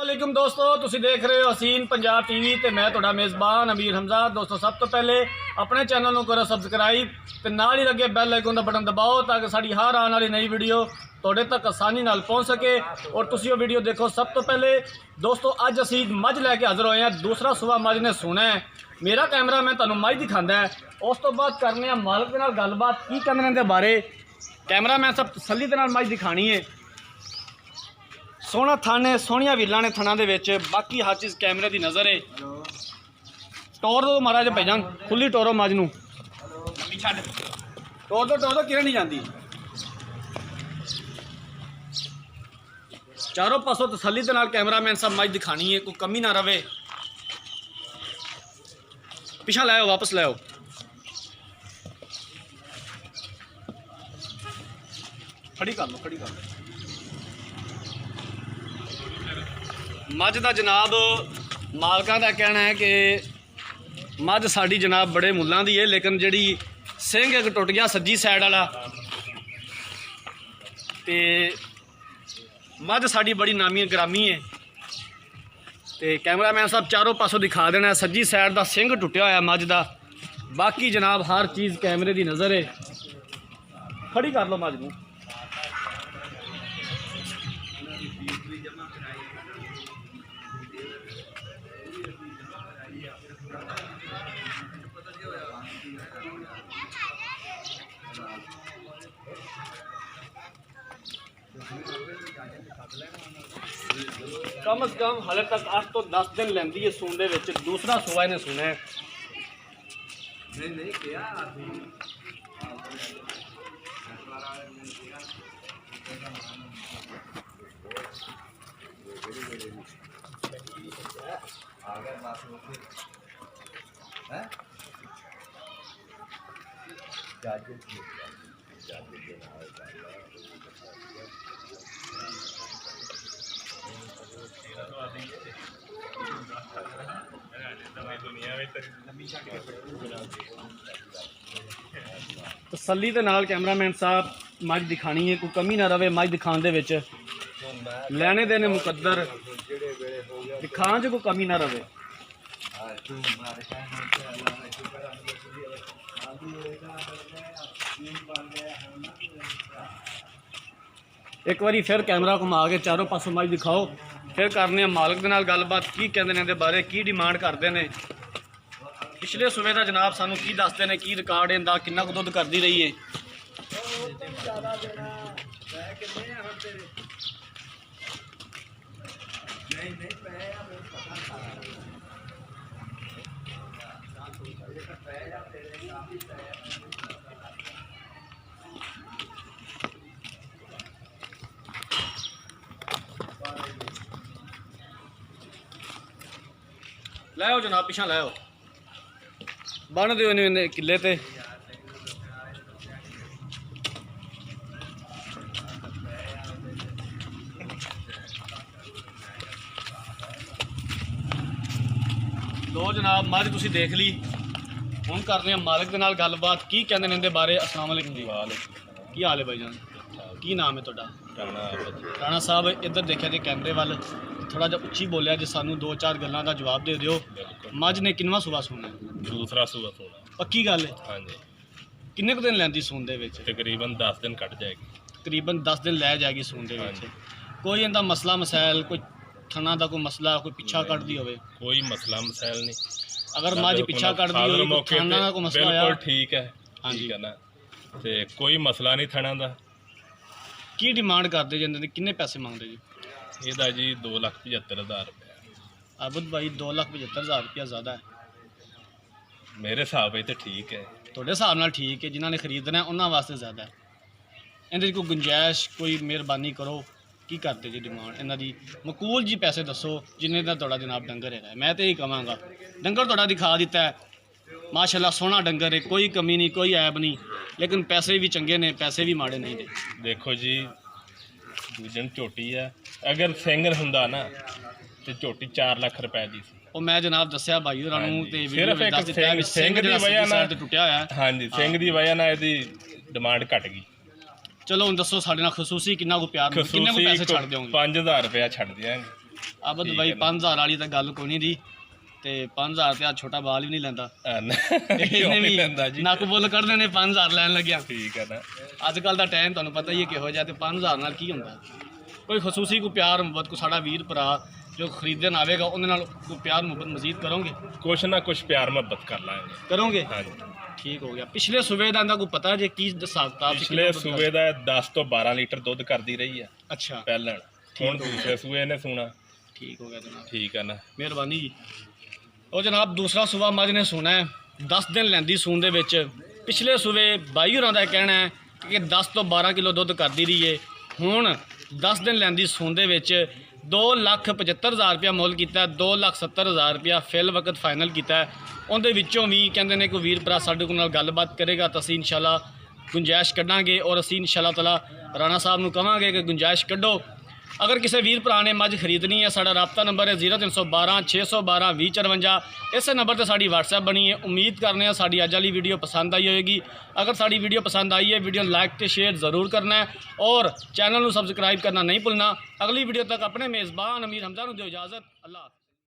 वालेकुम दोस्तों, तुसी देख रहे हो हसीन पंजाब टीवी ते मैं तुहाडा मेज़बान अमीर हमजा। दोस्तों सब तो पहले अपने चैनल को करो सबसक्राइब ते नाल ही लगे बैल आइकन का बटन दबाओ ताकि साड़ी हर आने वाली नई वीडियो तुहाडे तक आसानी नाल पहुँच सके और तुसी वो वीडियो देखो सब तो पहले। दोस्तों अज असी मझ लैके हाज़र होए हैं, दूसरा सुबह मझ ने सुना है। मेरा कैमरा मैं तुहानूं मझ दिखांदा है, उस तो बाद करने मालक दे नाल गलबात की कहंदे ने बारे। कैमरा मैं सब तसल्ली दे नाल मझ दिखानी है। सोहना थन है, सोहनिया वीलां ने थना दे विच, बाकी हर चीज़ कैमरे की नज़र है। टोर दो महाराज भाईजान, खुली टोरो मझ नूं, टोर दो किरण नहीं जाती। चारों पासों तसल्ली दे नाल कैमरा मैन सब मझ दिखानी है, कोई कमी ना रवे। पिछा लाओ, वापस लाओ। खड़ी कर लो, खड़ी कर लो। मझ का जनाब मालकां का कहना है कि मझ साड़ी जनाब बड़े मुल्लां दी है, लेकिन जिहड़ी सिंह एक टुट गया सज्जी साइड वाला, ते मझ साड़ी बड़ी नामी ग्रामी है। तो कैमरामैन साहब चारों पासों दिखा देना है। सज्जी साइड का सिंह टुटिया होया मझ का, बाकी जनाब हर चीज़ कैमरे की नज़र है। खड़ी कर लो मझ नूं। कम अज कम हाले तक 8 तो 10 दिन लेंदी है सून दे विच। दूसरा सुबह इन्हें सुना है। तसल्ली दे नाल कैमरामैन साहब मझ दिखानी है, कोई कमी ना रवे मझ दिखाने दे विच। लैने देने मुकद्दर, दिखाने च कोई कमी ना रवे। एक बारी फिर कैमरा घुमा के चारों पासों मझ दिखाओ, फिर करने मालक दे नाल गलबात की कहंदे ने दे बारे, की डिमांड करते हैं। पिछले सूबे का जनाब सानू की दसते हैं, की रिकॉर्ड इनका, किन्ना कुछ दुध करती रही है। लाओ जनाब, पिछा लाओ, बन दो इन्हें किले ते। लो जनाब मझ तुसी देख ली। हुण करने मालिक दे नाल गलबात, की कहंदे ने इहदे बारे। अस्सलाम वालेकुम जी। की हाल है भाईजान, की नाम है तुहाडा? राणा साहब इधर देखिया जी कैमरे वाल, थोड़ा जिहा उच्ची बोलिया जे, सानू 2-4 गल्लां दा जवाब दे दिओ। मझ ने किनवा सूबा सुना? दूसरा सूबा सोना। पक्की गल है? हाँ जी। किन्ने कुछ दिन लैंदी सून दे विच? तकरीबन 10 दिन कट जाएगी। तकरीबन 10 दिन लै जाएगी सून दे विच। कोई इनका मसला मसैल, कोई थना का कोई मसला, कोई पिछा कटदी होवे? कोई मसला मसैल नहीं। अगर मझ पिछा कटदी होवे, थाना का कोई मसला बिल्कुल ठीक है। हाँ जी, है ना, ते कोई मसला नहीं थाना दा। की डिमांड करते जी, किन्ने पैसे मंगते जी? ਇਹਦਾ जी 2,75,000 रुपया। आबद भाई 2,75,000 रुपया ज़्यादा है मेरे हिसाब से तो ठीक है। थोड़े हिसाब नाल ठीक है, जिन्होंने खरीदना है उन्होंने वास्ते ज़्यादा है। इन्हें कोई गुंजाइश, कोई मेहरबानी करो, की करते जी डिमांड इन्हों की? मकूल जी पैसे दसो जिन्हें का थोड़ा जनाब डंगर है। मैं तो यही कहांगा, डंगर थोड़ा दिखा दिता है माशाल्लाह, सोहना डंगर है, कोई कमी नहीं, कोई ऐब नहीं, लेकिन पैसे भी चंगे ने, पैसे भी माड़े नहीं ने। देखो जी दूजन झोटी है, अगर सिंगर हुंदा ना तो झोटी 4 लाख रुपए की सी। ਉਹ ਮੈਂ ਜਨਾਬ ਦੱਸਿਆ ਭਾਈ ਹੋਰਾਂ ਨੂੰ ਤੇ ਸਿਰਫ ਇੱਕ ਸਿੰਘ ਦੀ ਵਜ੍ਹਾ ਨਾਲ ਟੁੱਟਿਆ ਹੋਇਆ। ਹਾਂਜੀ, ਸਿੰਘ ਦੀ ਵਜ੍ਹਾ ਨਾਲ ਇਹਦੀ ਡਿਮਾਂਡ ਘਟ ਗਈ। ਚਲੋ ਹੁਣ ਦੱਸੋ ਸਾਡੇ ਨਾਲ ਖਸੂਸੀ ਕਿੰਨਾ ਕੋ ਪਿਆਰ, ਕਿੰਨੇ ਕੋ ਪੈਸੇ ਛੱਡ ਦਿਓਗੇ? 5000 ਰੁਪਇਆ ਛੱਡ ਦਿਆਂਗੇ। ਅਬਦ ਠੀਕ ਬਾਈ ਹੈ ਨਾ। 5000 ਵਾਲੀ ਤਾਂ ਗੱਲ ਕੋਈ ਨਹੀਂ ਦੀ ਤੇ 5000 ਤੇ ਆ ਛੋਟਾ ਬਾਲ ਵੀ ਨਹੀਂ ਲੈਂਦਾ ਕਿਉਂ ਨਹੀਂ ਲੈਂਦਾ ਜੀ ਨੱਕ ਬੁੱਲ ਕੱਢਦੇ ਨੇ 5000 ਲੈਣ ਲੱਗਿਆ। ਠੀਕ ਹੈ ਨਾ। ਅੱਜ ਕੱਲ ਦਾ ਟਾਈਮ ਤੁਹਾਨੂੰ ਪਤਾ ਹੀ ਹੈ ਕਿਹੋ ਜਿਹਾ, ਤੇ 5000 ਨਾਲ ਕੀ ਹੁੰਦਾ। ਕੋਈ ਖਸੂਸੀ ਕੋਈ ਪਿਆਰ ਮੁਹੱਬਤ ਕੋਈ ਸਾਡਾ ਵੀਰ ਭਰਾ ਜੋ ਖਰੀਦਣ ਆਵੇਗਾ ਉਹਦੇ ਨਾਲ ਕੋਈ ਪਿਆਰ ਮੁਹੱਬਤ ਮਜ਼ੀਦ ਕਰੋਗੇ? ਕੁਛ ਨਾ ਕੁਛ ਪਿਆਰ ਮੁਹੱਬਤ ਕਰ ਲਾਂਗੇ। ਕਰੋਗੇ? ਹਾਂਜੀ। ਠੀਕ ਹੋ ਗਿਆ। ਪਿਛਲੇ ਸੂਬੇ ਦਾ ਕੋਈ ਪਤਾ ਜੇ ਕੀ ਹਿਸਾਬ ਕਿਤਾਬ ਸੀ? ਪਿਛਲੇ ਸੂਬੇ ਦਾ 10 ਤੋਂ 12 ਲੀਟਰ ਦੁੱਧ ਕਰਦੀ ਰਹੀ ਆ ਅੱਛਾ, ਪਹਿਲਾਂ। ਹੁਣ ਦੂਸਰੇ ਸੂਬੇ ਨੇ ਸੂਣਾ। ਠੀਕ ਹੋ ਗਿਆ ਜਨਾਬ, ਠੀਕ ਹੈ ਨਾ। ਮਿਹਰਬਾਨੀ ਜੀ। ਉਹ ਜਨਾਬ ਦੂਸਰਾ ਸੂਬਾ ਮੱਝ ਨੇ ਸੂਣਾ ਹੈ 10 ਦਿਨ ਲੈਂਦੀ ਸੂਣ ਦੇ ਵਿੱਚ। ਪਿਛਲੇ ਸੂਬੇ ਬਾਈ ਹੋਰਾਂ ਦਾ ਕਹਿਣਾ ਹੈ ਕਿ 10 ਤੋਂ 12 ਕਿਲੋ ਦੁੱਧ ਕਰਦੀ ਰਹੀ ਹੈ। ਹੁਣ 10 ਦਿਨ ਲੈਂਦੀ ਸੂਣ ਦੇ ਵਿੱਚ 2,75,000 ਰੁਪਇਆ ਮੁੱਲ ਕੀਤਾ, 2,70,000 ਰੁਪਇਆ ਫਿਲ ਵਕਤ ਫਾਈਨਲ ਕੀਤਾ। ਉਹਦੇ ਵਿੱਚੋਂ ਵੀ ਕਹਿੰਦੇ ਨੇ ਕੋਈ ਵੀਰ ਭਰਾ ਸਾਡੇ ਕੋਲ ਨਾਲ ਗੱਲਬਾਤ ਕਰੇਗਾ ਤਾਂ ਅਸੀਂ ਇਨਸ਼ਾਅੱਲਾ ਗੁੰਜਾਇਸ਼ ਕੱਢਾਂਗੇ, ਔਰ ਅਸੀਂ ਇਨਸ਼ਾਅੱਲਾ ਤਾਲਾ ਰਾਣਾ ਸਾਹਿਬ ਨੂੰ ਕਹਾਂਗੇ ਕਿ ਗੁੰਜਾਇਸ਼ ਕੱਢੋ। ਅਗਰ ਕਿਸੇ ਵੀਰ ਭਰਾ ਨੇ ਮੱਝ ਖਰੀਦਣੀ ਹੈ, ਸਾਡਾ ਰਾਬਤਾ ਨੰਬਰ ਹੈ 0312 612 2054। ਇਸੇ ਨੰਬਰ ਤੇ ਸਾਡੀ WhatsApp ਬਣੀ ਹੈ। ਉਮੀਦ ਕਰਨੇ ਆ ਸਾਡੀ ਅੱਜ ਵਾਲੀ ਵੀਡੀਓ ਪਸੰਦ ਆਈ ਹੋਏਗੀ। ਅਗਰ ਸਾਡੀ ਵੀਡੀਓ ਪਸੰਦ ਆਈ ਹੈ, ਵੀਡੀਓ ਲਾਈਕ ਤੇ ਸ਼ੇਅਰ ਜ਼ਰੂਰ ਕਰਨਾ ਹੈ, ਔਰ ਚੈਨਲ ਨੂੰ ਸਬਸਕ੍ਰਾਈਬ ਕਰਨਾ ਨਹੀਂ ਭੁੱਲਣਾ। ਅਗਲੀ ਵੀਡੀਓ ਤੱਕ ਆਪਣੇ ਮੇਜ਼ਬਾਨ ਅਮੀਰ ਹਮਜ਼ਾ ਨੂੰ ਦਿਓ ਇਜਾਜ਼ਤ। ਅੱਲਾਹ।